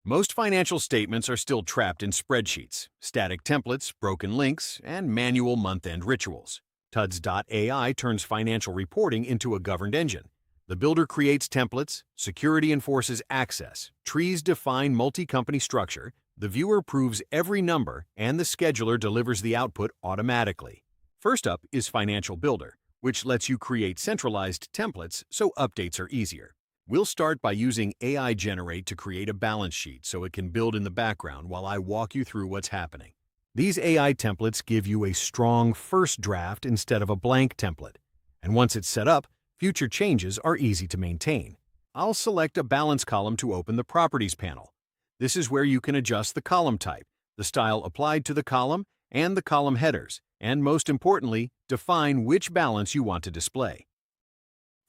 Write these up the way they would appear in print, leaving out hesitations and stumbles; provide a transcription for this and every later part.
Most financial statements are still trapped in spreadsheets, static templates, broken links, and manual month-end rituals. TUDs.ai turns financial reporting into a governed engine. The builder creates templates, security enforces access, trees define multi-company structure, the viewer approves every number, and the scheduler delivers the output automatically. First up is Financial Builder, which lets you create centralized templates so updates are easier. We'll start by using AI Generate to create a balance sheet so it can build in the background while I walk you through what's happening. These AI templates give you a strong first draft instead of a blank template. And once it's set up, future changes are easy to maintain. I'll select a balance column to open the Properties panel. This is where you can adjust the column type, the style applied to the column, and the column headers, and most importantly, define which balance you want to display.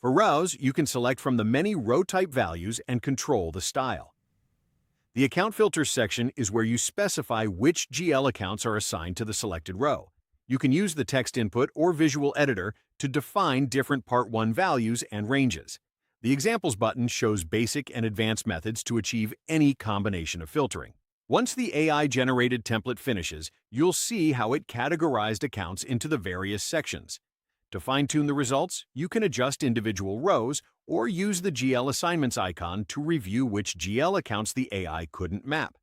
For rows, you can select from the many row type values and control the style. The Account Filters section is where you specify which GL accounts are assigned to the selected row. You can use the text input or visual editor to define different Part 1 values and ranges. The Examples button shows basic and advanced methods to achieve any combination of filtering. Once the AI-generated template finishes, you'll see how it categorized accounts into the various sections. To fine-tune the results, you can adjust individual rows or use the GL Assignments icon to review which GL accounts the AI couldn't map.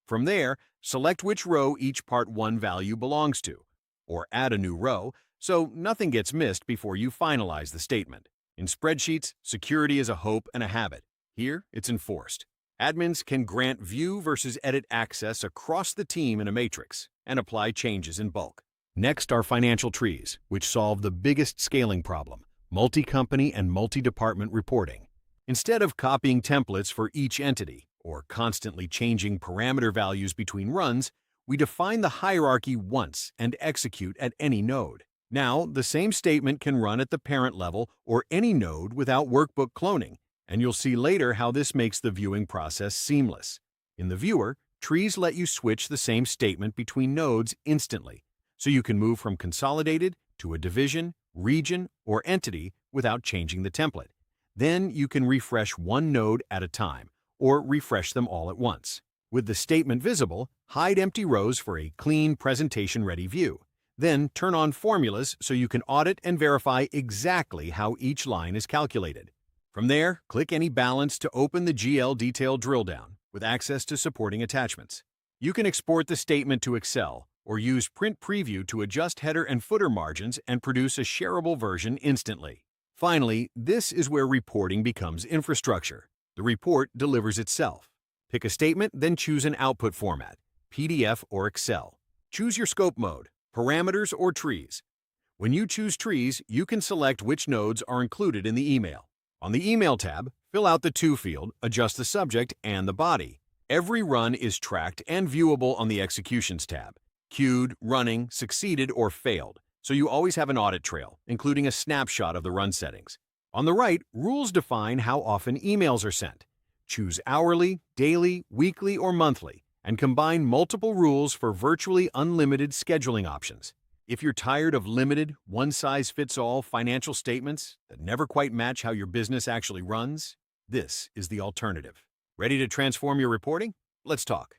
From there, select which row each Part 1 value belongs to, or add a new row so nothing gets missed before you finalize the statement. In spreadsheets, security is a hope and a habit. Here, it's enforced. Admins can grant view versus edit access across the team in a matrix and apply changes in bulk. Next are financial trees, which solve the biggest scaling problem, multi-company and multi-department reporting. Instead of copying templates for each entity or constantly changing parameter values between runs, we define the hierarchy once and execute at any node. Now, the same statement can run at the parent level or any node without workbook cloning, and you'll see later how this makes the viewing process seamless. In the viewer, trees let you switch the same statement between nodes instantly, so you can move from consolidated to a division, region, or entity without changing the template. Then you can refresh one node at a time, or refresh them all at once. With the statement visible, hide empty rows for a clean, presentation-ready view. Then turn on formulas so you can audit and verify exactly how each line is calculated. From there, click any balance to open the GL Detail drill down with access to supporting attachments. You can export the statement to Excel or use Print Preview to adjust header and footer margins and produce a shareable version instantly. Finally, this is where reporting becomes infrastructure. The report delivers itself. Pick a statement, then choose an output format, PDF or Excel. Choose your scope mode, parameters or trees. When you choose trees, you can select which nodes are included in the email. On the Email tab, fill out the To field, adjust the subject and the body. Every run is tracked and viewable on the Executions tab. Queued, running, succeeded, or failed, so you always have an audit trail, including a snapshot of the run settings. On the right, rules define how often emails are sent. Choose hourly, daily, weekly, or monthly, and combine multiple rules for virtually unlimited scheduling options. If you're tired of limited, one-size-fits-all financial statements that never quite match how your business actually runs, this is the alternative. Ready to transform your reporting? Let's talk.